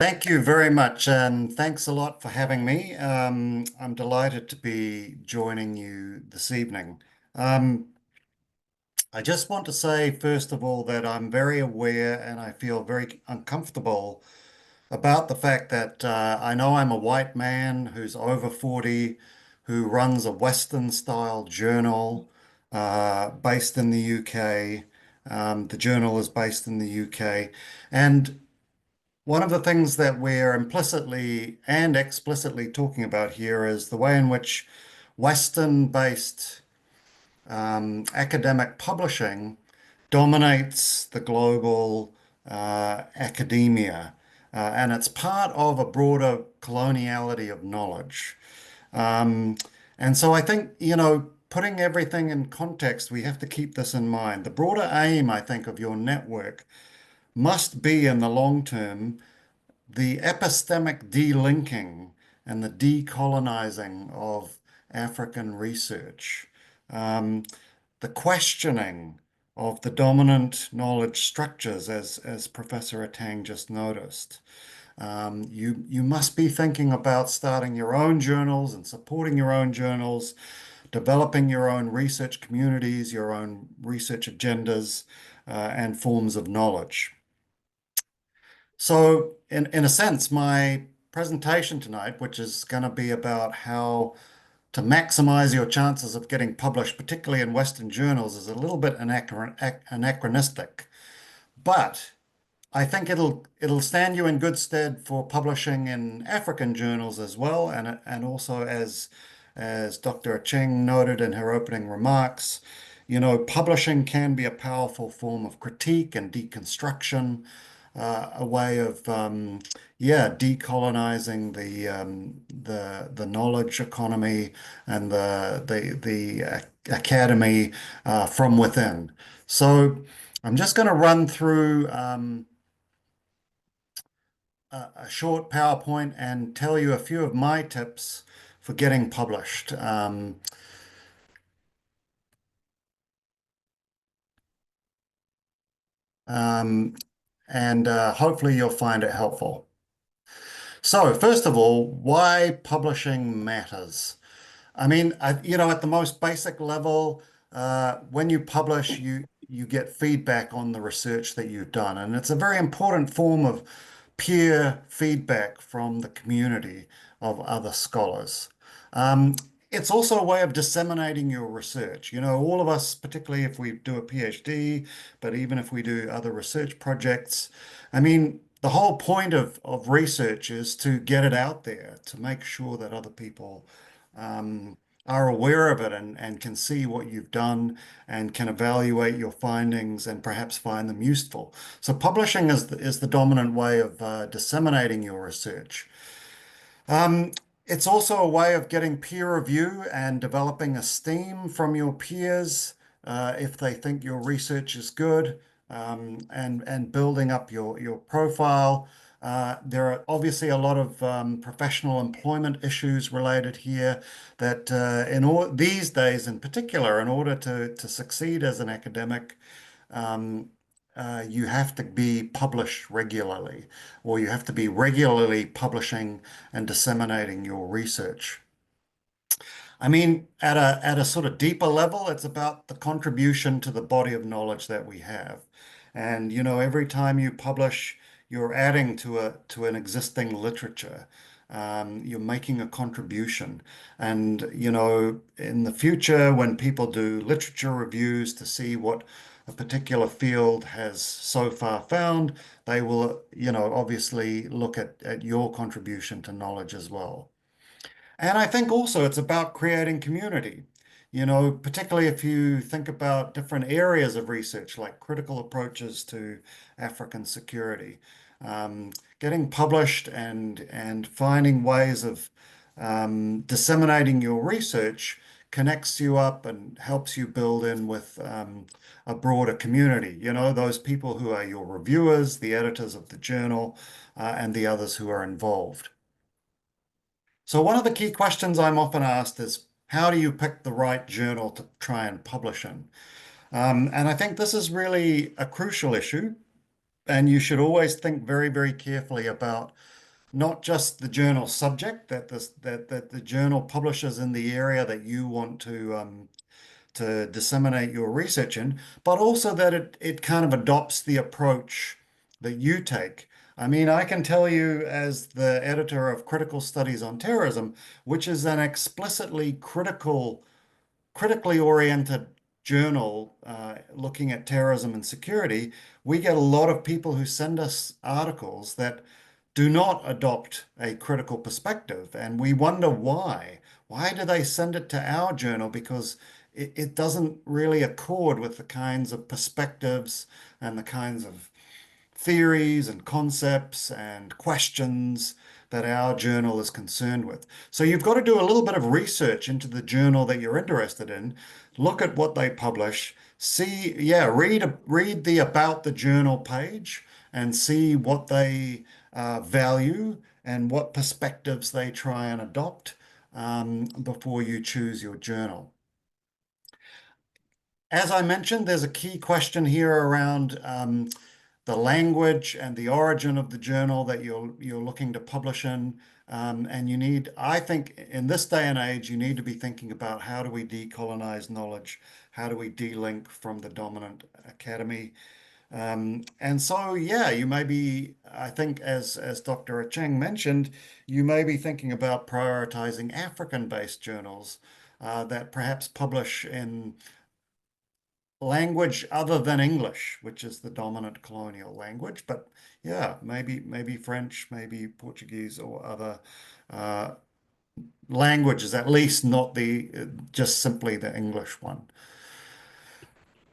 Thank you very much, and thanks a lot for having me. I'm delighted to be joining you this evening. Um, I just want to say, first of all, that I'm very aware and I feel very uncomfortable about the fact that I know I'm a white man who's over 40, who runs a Western-style journal based in the UK. The journal is based in the UK. And one of the things that we're implicitly and explicitly talking about here is the way in which Western-based academic publishing dominates the global academia, and it's part of a broader coloniality of knowledge. Um, and so I think, putting everything in context, we have to keep this in mind. The broader aim, I think, of your network must be in the long term the epistemic delinking and the decolonizing of African research, um, the questioning of the dominant knowledge structures, as Professor Atang just noticed. You must be thinking about starting your own journals and supporting your own journals, developing your own research communities, your own research agendas, and forms of knowledge. So, in a sense, my presentation tonight, which is going to be about how to maximize your chances of getting published, particularly in Western journals, is a little bit anachronistic. But I think it'll stand you in good stead for publishing in African journals as well, and also as Dr. Cheng noted in her opening remarks, publishing can be a powerful form of critique and deconstruction, a way of yeah, decolonizing the knowledge economy and the academy from within. So I'm just going to run through a short PowerPoint and tell you a few of my tips for getting published. Um, and hopefully you'll find it helpful. So, first of all, why publishing matters. I mean, at the most basic level, when you publish, you get feedback on the research that you've done, and it's a very important form of peer feedback from the community of other scholars. Um, it's also a way of disseminating your research. All of us, particularly if we do a PhD, but even if we do other research projects, I mean, the whole point of research is to get it out there, to make sure that other people um, are aware of it and can see what you've done and can evaluate your findings and perhaps find them useful. So publishing is the dominant way of disseminating your research. Um, it's also a way of getting peer review and developing esteem from your peers if they think your research is good, and building up your profile. There are obviously a lot of professional employment issues related here that in all these days in particular, in order to succeed as an academic, um, you have to be published regularly, or you have to be regularly publishing and disseminating your research. I mean, at a sort of deeper level, it's about the contribution to the body of knowledge that we have. And every time you publish, you're adding to an existing literature. You're making a contribution. And in the future, when people do literature reviews to see what a particular field has so far found, they will, obviously look at your contribution to knowledge as well. And I think also it's about creating community. Particularly if you think about different areas of research like critical approaches to African security. Getting published and finding ways of disseminating your research connects you up and helps you build in with a broader community. Those people who are your reviewers, the editors of the journal, and the others who are involved. So one of the key questions I'm often asked is, how do you pick the right journal to try and publish in? And I think this is really a crucial issue. And you should always think very, very carefully about not just the journal subject that the journal publishes in the area that you want to disseminate your research in, but also that it kind of adopts the approach that you take. I mean, I can tell you as the editor of Critical Studies on Terrorism, which is an explicitly critically oriented journal looking at terrorism and security, we get a lot of people who send us articles that do not adopt a critical perspective. And we wonder why. Why do they send it to our journal? Because it doesn't really accord with the kinds of perspectives and the kinds of theories and concepts and questions that our journal is concerned with. So you've got to do a little bit of research into the journal that you're interested in, look at what they publish, see, yeah, read the About the Journal page and see what they value and what perspectives they try and adopt before you choose your journal. As I mentioned, there's a key question here around the language and the origin of the journal that you're looking to publish in. And you need, I think, in this day and age, you need to be thinking about how do we decolonize knowledge? How do we de-link from the dominant academy? And so, yeah, you may be, I think, as Dr. Cheng mentioned, you may be thinking about prioritizing African-based journals that perhaps publish in language other than English, which is the dominant colonial language. But yeah, maybe French, maybe Portuguese or other uh, languages, at least not the just simply the English one.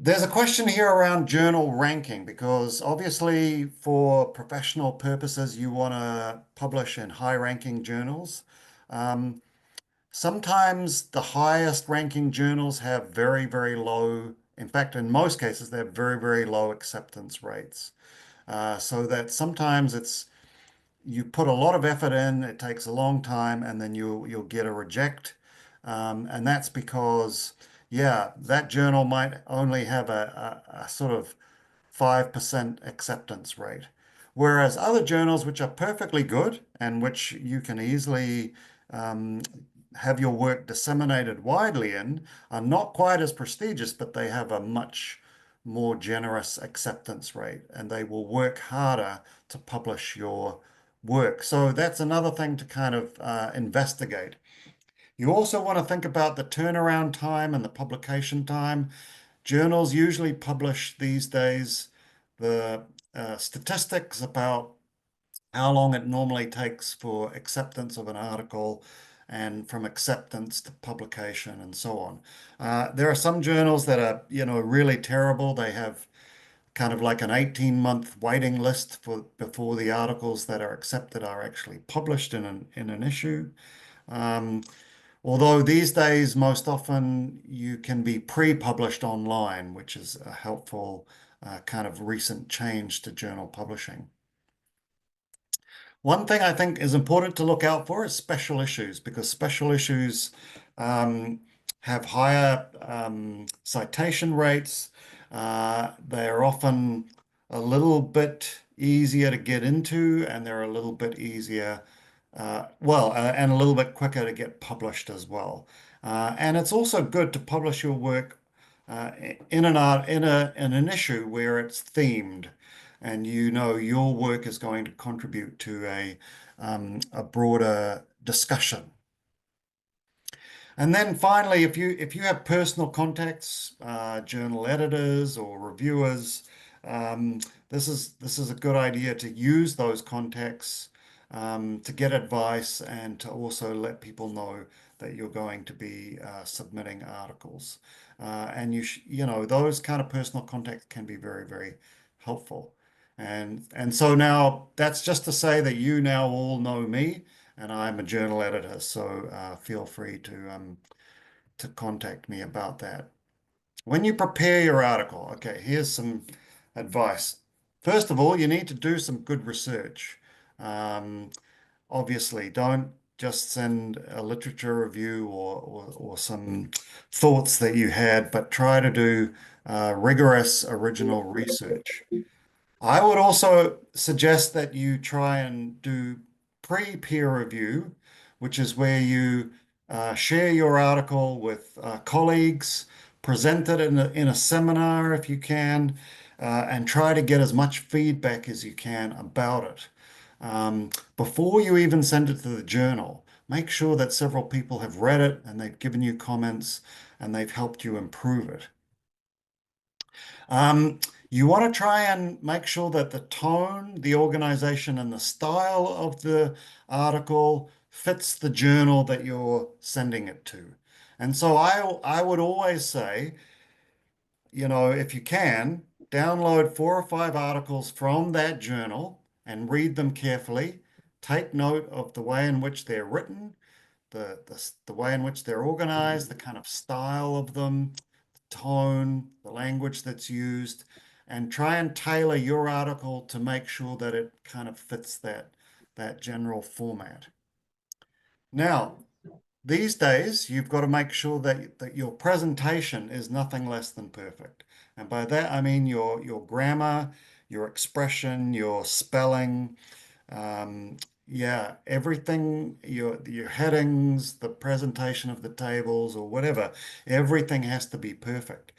There's a question here around journal ranking because obviously for professional purposes, you want to publish in high-ranking journals. Um, Sometimes the highest ranking journals have very, very low, in fact, in most cases, they have very, very low acceptance rates. So that sometimes it's you put a lot of effort in, it takes a long time, and then you'll get a reject. And that's because, yeah, that journal might only have a sort of 5% acceptance rate. Whereas other journals, which are perfectly good and which you can easily um, have your work disseminated widely in, are not quite as prestigious, but they have a much more generous acceptance rate and they will work harder to publish your work. So that's another thing to kind of investigate. You also want to think about the turnaround time and the publication time. Journals usually publish these days the statistics about how long it normally takes for acceptance of an article and from acceptance to publication and so on. There are some journals that are, really terrible. They have kind of like an 18-month waiting list for before the articles that are accepted are actually published in an issue. Um, Although these days, most often you can be pre-published online, which is a helpful kind of recent change to journal publishing. One thing I think is important to look out for is special issues because special issues um, have higher citation rates. They are often a little bit easier to get into and they're a little bit easier, and a little bit quicker to get published as well. And it's also good to publish your work in an art in an issue where it's themed and you know your work is going to contribute to a broader discussion. And then finally, if you have personal contacts, journal editors or reviewers, um, this is a good idea to use those contacts to get advice and to also let people know that you're going to be submitting articles. And those kind of personal contacts can be very, very helpful. And so now that's just to say that you now all know me and I'm a journal editor, so feel free to contact me about that. When you prepare your article, okay, here's some advice. First of all, you need to do some good research. Um, Obviously, don't just send a literature review or some thoughts that you had, but try to do rigorous original research. I would also suggest that you try and do pre-peer review, which is where you share your article with colleagues, present it in a seminar if you can, and try to get as much feedback as you can about it. Before you even send it to the journal, make sure that several people have read it and they've given you comments and they've helped you improve it. Um, you want to try and make sure that the tone, the organization, and the style of the article fits the journal that you're sending it to. And so I would always say, if you can, download 4 or 5 articles from that journal and read them carefully. Take note of the way in which they're written, the way in which they're organized, the kind of style of them, tone, the language that's used, and try and tailor your article to make sure that it kind of fits that general format. Now, these days, you've got to make sure that your presentation is nothing less than perfect. And by that, I mean your grammar, your expression, your spelling, um, yeah, everything, your headings, the presentation of the tables or whatever, everything has to be perfect.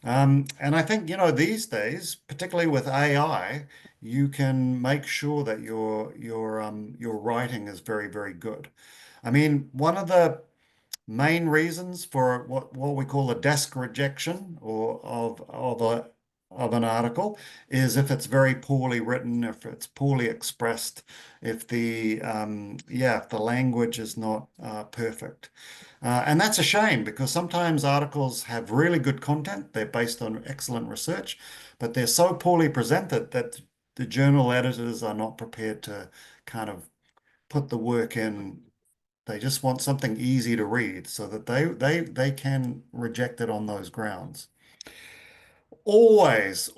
And I think, these days, particularly with AI, you can make sure that your writing is very, very good. I mean, one of the main reasons for what we call a desk rejection or of an article is if it's very poorly written, if it's poorly expressed, if the language is not perfect. And that's a shame because sometimes articles have really good content. They're based on excellent research, but they're so poorly presented that the journal editors are not prepared to kind of put the work in. They just want something easy to read so that they can reject it on those grounds. Always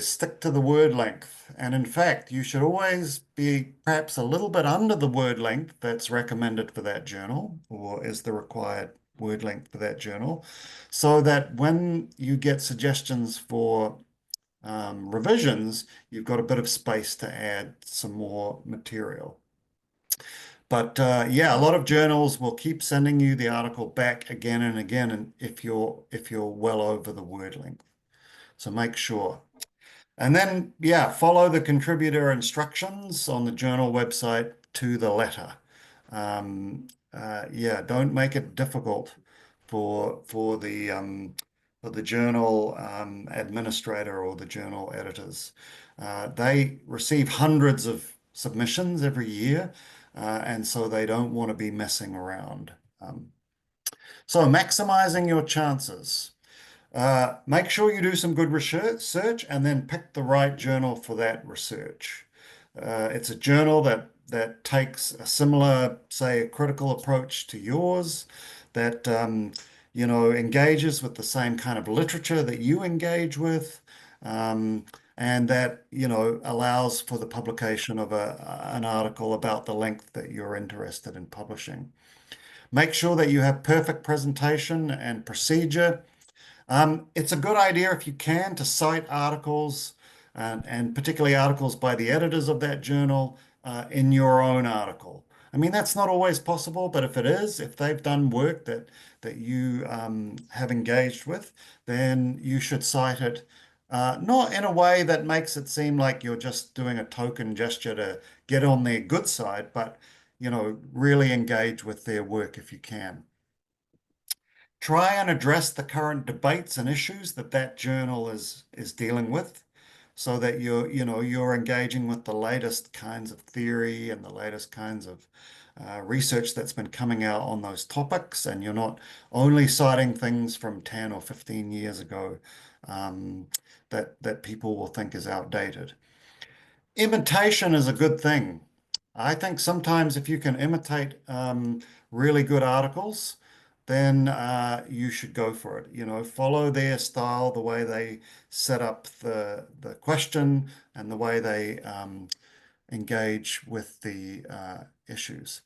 stick to the word length. And in fact, you should always be perhaps a little bit under the word length that's recommended for that journal or is the required word length for that journal, so that when you get suggestions for revisions, you've got a bit of space to add some more material. But yeah, a lot of journals will keep sending you the article back again and again, and if you're well over the word length. So make sure. And then yeah, follow the contributor instructions on the journal website to the letter. Yeah, don't make it difficult for the journal administrator or the journal editors. They receive hundreds of submissions every year, and so they don't want to be messing around. So maximizing your chances. Make sure you do some good research and then pick the right journal for that research. It's a journal that takes a similar, say, a critical approach to yours, that engages with the same kind of literature that you engage with, and that allows for the publication of an article about the length that you're interested in publishing. Make sure that you have perfect presentation and procedure. It's a good idea if you can to cite articles and particularly articles by the editors of that journal in your own article. I mean, that's not always possible, but if it is, if they've done work that you have engaged with, then you should cite it. Not in a way that makes it seem like you're just doing a token gesture to get on their good side, but really engage with their work if you can. Try and address the current debates and issues that journal is dealing with, so that you're engaging with the latest kinds of theory and the latest kinds of research that's been coming out on those topics, and you're not only citing things from 10 or 15 years ago um, that people will think is outdated. Imitation is a good thing. I think sometimes if you can imitate really good articles, then you should go for it. Follow their style, the way they set up the question and the way they engage with the issues.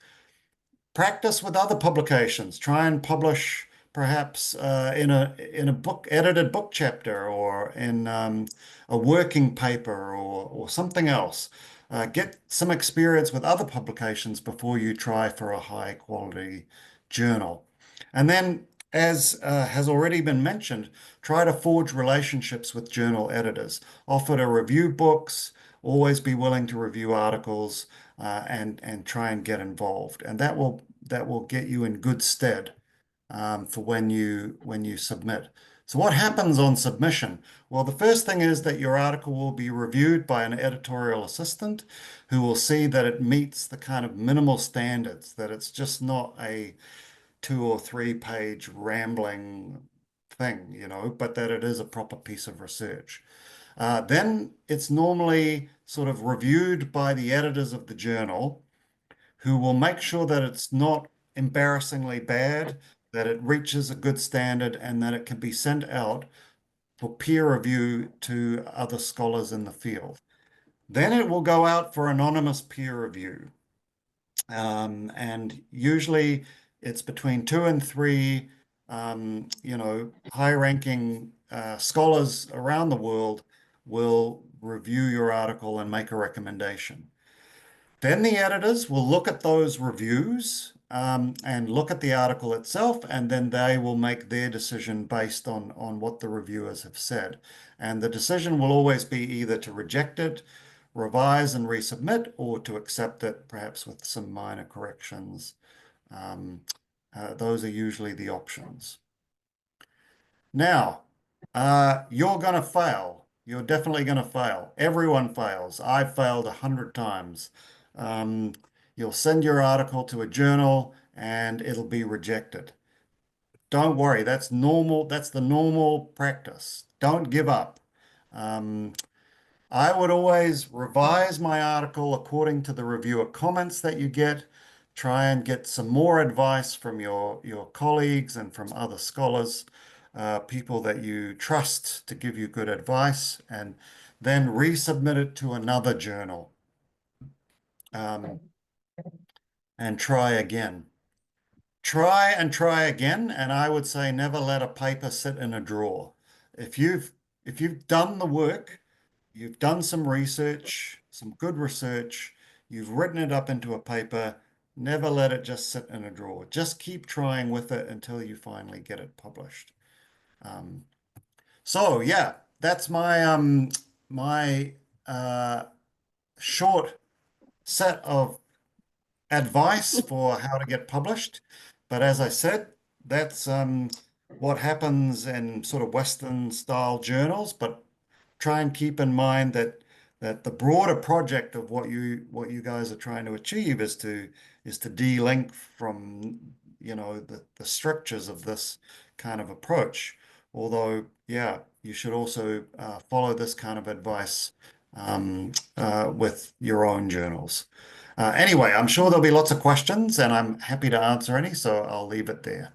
Practice with other publications. Try and publish perhaps in a book edited book chapter or in a working paper or something else. Get some experience with other publications before you try for a high quality journal. And then, as has already been mentioned, try to forge relationships with journal editors. Offer to review books, always be willing to review articles, and try and get involved. And that will get you in good stead for when you submit. So what happens on submission? Well, the first thing is that your article will be reviewed by an editorial assistant who will see that it meets the kind of minimal standards, that it's just not a 2 or 3 page rambling thing, but that it is a proper piece of research. Then it's normally sort of reviewed by the editors of the journal who will make sure that it's not embarrassingly bad, that it reaches a good standard, and that it can be sent out for peer review to other scholars in the field. Then it will go out for anonymous peer review. And usually it's between 2 and 3, high-ranking scholars around the world will review your article and make a recommendation. Then the editors will look at those reviews and look at the article itself, and then they will make their decision based on what the reviewers have said. And the decision will always be either to reject it, revise and resubmit, or to accept it, perhaps with some minor corrections. Those are usually the options. Now, you're going to fail. You're definitely going to fail. Everyone fails. I've failed 100 times. Um, you'll send your article to a journal and it'll be rejected. Don't worry, that's normal. That's the normal practice. Don't give up. Um, I would always revise my article according to the reviewer comments that you get. Try and get some more advice from your colleagues and from other scholars, people that you trust to give you good advice, and then resubmit it to another journal um, and try again. Try and try again, and I would say never let a paper sit in a drawer. If you've done the work, you've done some research, some good research, you've written it up into a paper, never let it just sit in a drawer. Just keep trying with it until you finally get it published. Um, so yeah, that's my short set of advice for how to get published. But as I said, that's what happens in sort of Western style journals. But try and keep in mind that the broader project of what you guys are trying to achieve is to de-link from the strictures of this kind of approach. Although, yeah, you should also follow this kind of advice with your own journals. Anyway, I'm sure there'll be lots of questions and I'm happy to answer any, so I'll leave it there.